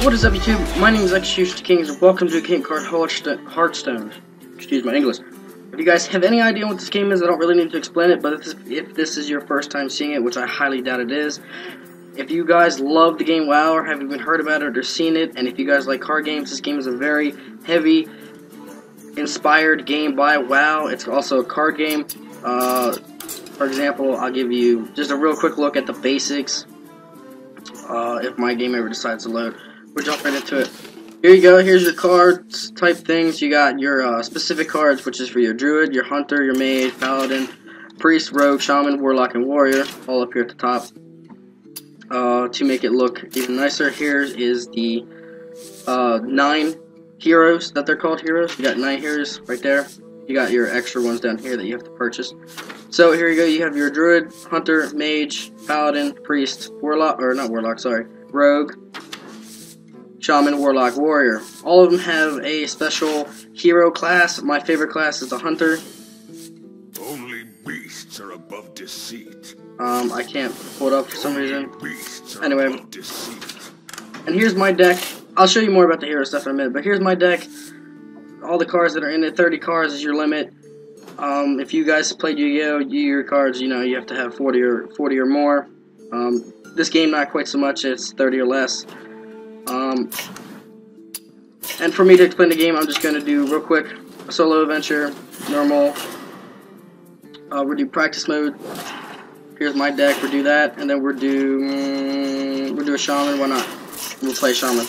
What is up, YouTube? My name is Execution Kings, and welcome to King Card Hearthstone. Excuse my English. If you guys have any idea what this game is, I don't really need to explain it, but if this is your first time seeing it, which I highly doubt it is, if you guys love the game WoW, or have even heard about it or seen it, and if you guys like card games, this game is a very heavy, inspired game by WoW. It's also a card game. For example, I'll give you just a real quick look at the basics. If my game ever decides to load, we'll jump right into it. Here you go. Here's your cards type things. You got your specific cards, which is for your druid, your hunter, your mage, paladin, priest, rogue, shaman, warlock, and warrior, all up here at the top. To make it look even nicer, here is the 9 heroes that they're called heroes. You got 9 heroes right there. You got your extra ones down here that you have to purchase. So here you go. You have your druid, hunter, mage, paladin, priest, warlock, or not warlock, sorry, rogue, shaman, warlock, warrior. All of them have a special hero class. My favorite class is the hunter. Only beasts are above deceit. I can't pull it up for some reason. Anyway, and here's my deck. I'll show you more about the hero stuff in a minute, but here's my deck. All the cards that are in it, 30 cards is your limit. If you guys played Yu-Gi-Oh, your cards, you know, you have to have 40 or more. This game, not quite so much. It's 30 or less. And for me to explain the game, I'm just going to do real quick a solo adventure, normal. We'll do practice mode. Here's my deck. We'll do that, and then we'll do a shaman. Why not? We'll play shaman.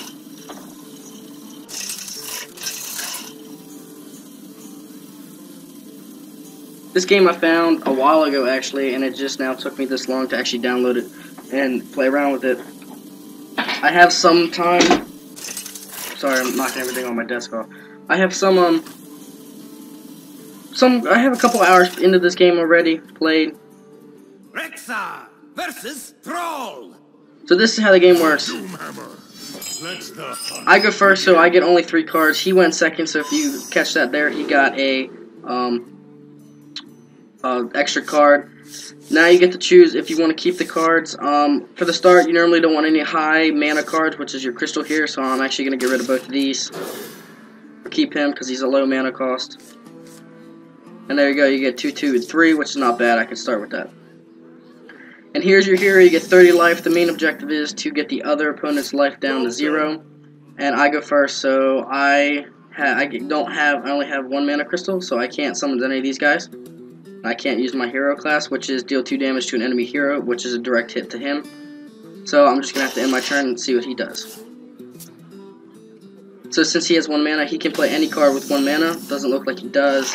This game I found a while ago, actually, and it just now took me this long to actually download it and play around with it. I have some time. Sorry, I'm knocking everything on my desk off. I have I have a couple hours into this game already played. Rexa versus Troll. So this is how the game works. I go first, so I get only 3 cards. He went second, so if you catch that there, he got a extra card. Now you get to choose if you want to keep the cards. For the start, you normally don't want any high mana cards, which is your crystal here, so I'm actually going to get rid of both of these. Keep him, because he's a low mana cost. And there you go, you get 2, 2, and 3, which is not bad. I can start with that. And here's your hero. You get 30 life. The main objective is to get the other opponent's life down to 0. And I go first, so I only have 1 mana crystal, so I can't summon any of these guys. I can't use my hero class, which is deal 2 damage to an enemy hero, which is a direct hit to him. So I'm just going to have to end my turn and see what he does. So since he has 1 mana, he can play any card with 1 mana. Doesn't look like he does.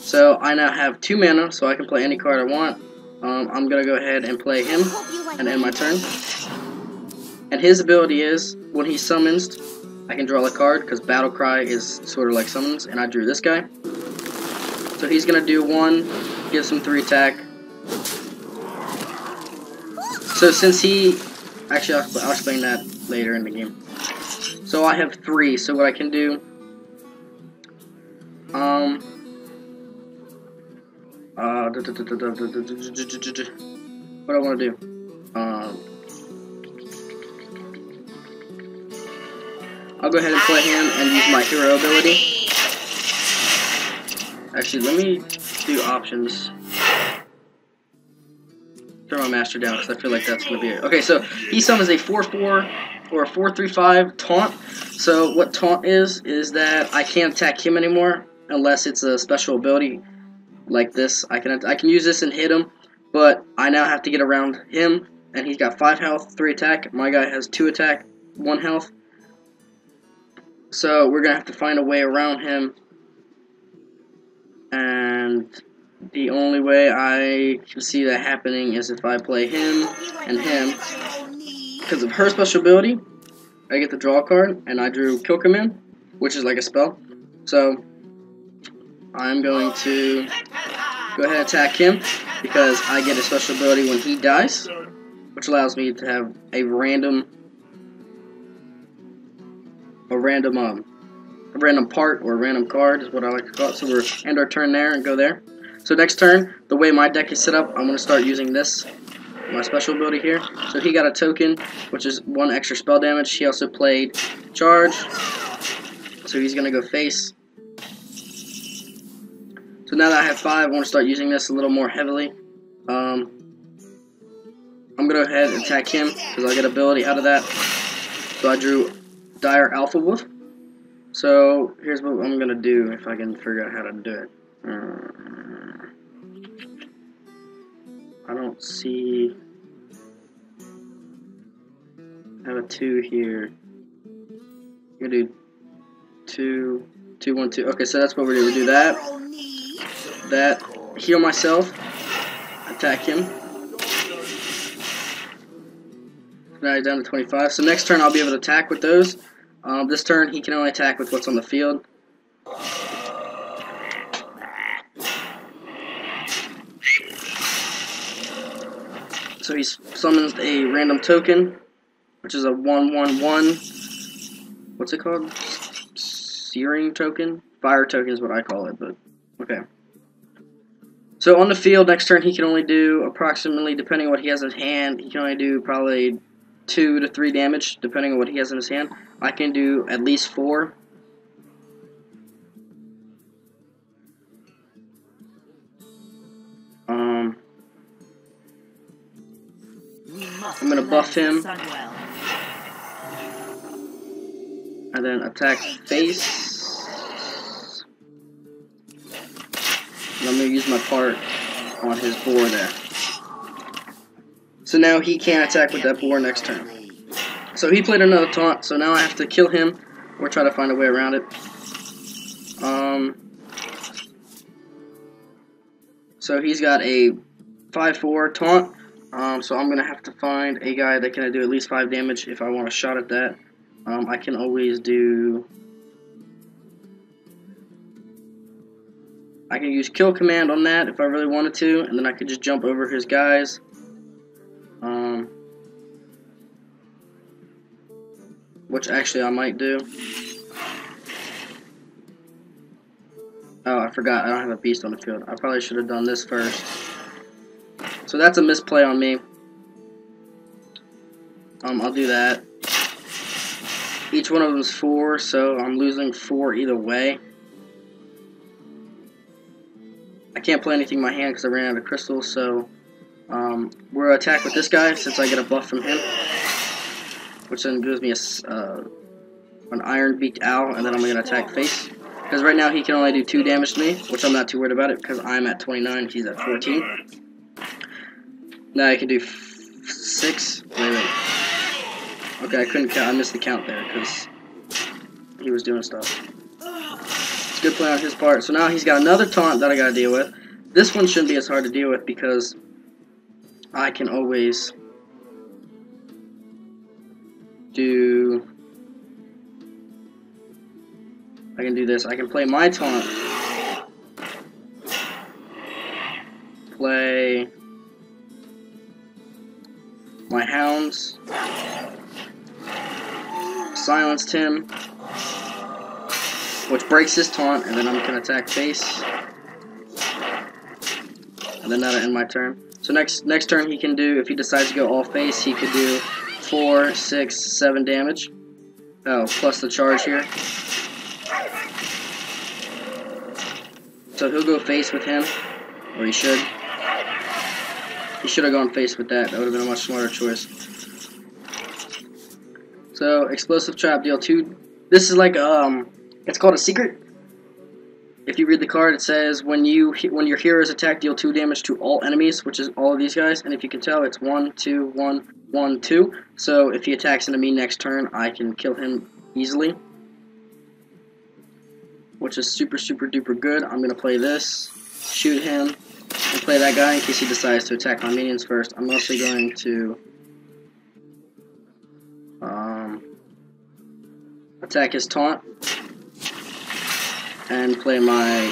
So I now have 2 mana, so I can play any card I want. I'm going to go ahead and play him and end my turn. And his ability is, when he summons, I can draw a card, because Battle Cry is sort of like summons, and I drew this guy. So he's going to do 1, gives him 3 attack. So since he... Actually, I'll explain that later in the game. So I have 3, so what I can do... what do I want to do? I'll go ahead and play him and use my hero ability. Actually, let me do options. Throw my master down because I feel like that's going to be it. Okay, so he summons a 4/4 or a 4/3/5 taunt. So what taunt is that I can't attack him anymore unless it's a special ability like this. I can use this and hit him, but I now have to get around him, and he's got 5 health, 3 attack. My guy has 2 attack, 1 health. So we're going to have to find a way around him. And the only way I can see that happening is if I play him and him. Because of her special ability, I get to draw a card, and I drew Kill Command, which is like a spell. So I'm going to go ahead and attack him, because I get a special ability when he dies, which allows me to have a random part or a random card is what I like to call it. So we'll end our turn there and go there. So next turn, the way my deck is set up, I'm going to start using this. my special ability here. So he got a token, which is 1 extra spell damage. He also played charge, so he's gonna go face. So now that I have 5, I want to start using this a little more heavily. I'm gonna go ahead and attack him because I'll get ability out of that. So I drew Dire Alpha Wolf. So here's what I'm gonna do if I can figure out how to do it. I don't see. I have a 2 here. I'm gonna do 2, 2, 1, 2. Okay, so that's what we're gonna do. That, heal myself, attack him. Now he's down to 25. So next turn I'll be able to attack with those. This turn he can only attack with what's on the field. So he summons a random token, which is a 1/1/1. What's it called? Searing token? Fire token is what I call it, but okay. So on the field, next turn he can only do approximately, depending on what he has in his hand, he can only do probably 2 to 3 damage, depending on what he has in his hand. I can do at least 4. I'm gonna buff him, and then attack face. And I'm gonna use my part on his boar there. So now he can't attack with that boar next turn. So he played another taunt, so now I have to kill him or try to find a way around it. So he's got a 5/4 taunt. So I'm going to have to find a guy that can do at least 5 damage if I want a shot at that. I can always do... I can use kill command on that if I really wanted to, and then I could just jump over his guys. Which actually I might do. Oh, I forgot. I don't have a beast on the field. I probably should have done this first. So that's a misplay on me. I'll do that. Each one of them is 4, so I'm losing 4 either way. I can't play anything in my hand because I ran out of crystals, so we're going to attack with this guy since I get a buff from him. Which then gives me an Iron-Beaked Owl, and then I'm going to attack face. Because right now he can only do 2 damage to me, which I'm not too worried about it because I'm at 29, he's at 14. Now I can do 6. Wait. Okay, I couldn't count. I missed the count there because he was doing stuff. It's a good play on his part. So now he's got another taunt that I got to deal with. This one shouldn't be as hard to deal with because I can always do... I can do this. I can play my taunt. Play my hounds. Silenced him. Which breaks his taunt, and then I'm going to attack face. And then that'll end my turn. So next turn he can do, if he decides to go all face, he could do 4, 6, 7 damage. Oh, plus the charge here. So he'll go face with him, or he should. He should have gone face with that. That would have been a much smarter choice. So explosive trap, deal 2. This is like it's called a secret. If you read the card, it says when your heroes attack, deal 2 damage to all enemies, which is all of these guys. And if you can tell, it's 1, 2, 1, 1, 2. So if he attacks into me next turn, I can kill him easily, which is super, super duper good. I'm going to play this, shoot him, and play that guy in case he decides to attack my minions first. I'm mostly going to attack his taunt and play my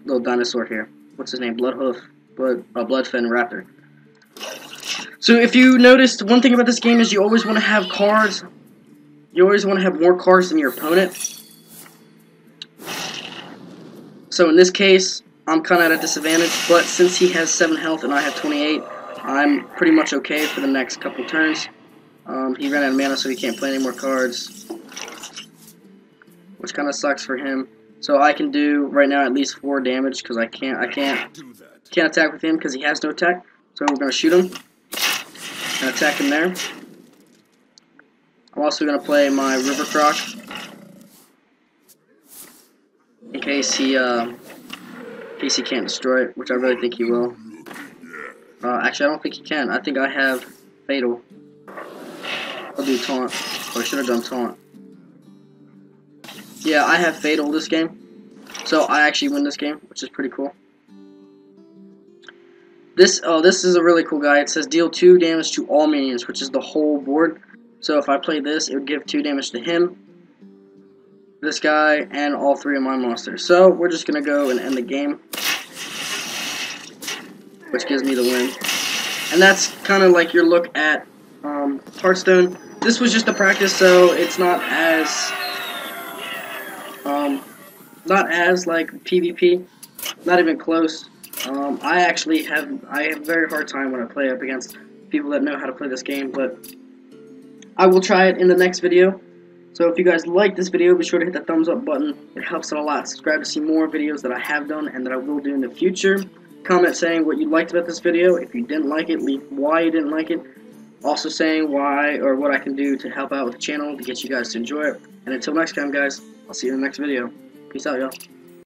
little dinosaur here. What's his name? Bloodfen Raptor. So if you noticed, one thing about this game is you always want to have cards. You always want to have more cards than your opponent. So in this case, I'm kind of at a disadvantage, but since he has 7 health and I have 28, I'm pretty much okay for the next couple turns. He ran out of mana, so he can't play any more cards, which kind of sucks for him. So I can do right now at least 4 damage because I can't attack with him because he has no attack. So we're gonna shoot him and attack him there. I'm also gonna play my River Croc in case he can't destroy it, which I really think he will. Actually, I don't think he can. I think I have Fatal. I'll do Taunt. Or I should have done Taunt. Yeah, I have Fatal this game. So I actually win this game, which is pretty cool. This is a really cool guy. It says deal 2 damage to all minions, which is the whole board. So if I play this, it would give 2 damage to him, this guy, and all 3 of my monsters. So we're just gonna go and end the game, which gives me the win. And that's kind of like your look at Hearthstone. This was just a practice, so it's not as like PvP, not even close. I actually have a very hard time when I play up against people that know how to play this game, but I will try it in the next video. So if you guys like this video, be sure to hit the thumbs up button. It helps out a lot. Subscribe to see more videos that I have done and that I will do in the future. Comment saying what you liked about this video. If you didn't like it, leave why you didn't like it. Also saying why or what I can do to help out with the channel to get you guys to enjoy it. And until next time, guys, I'll see you in the next video. Peace out, y'all.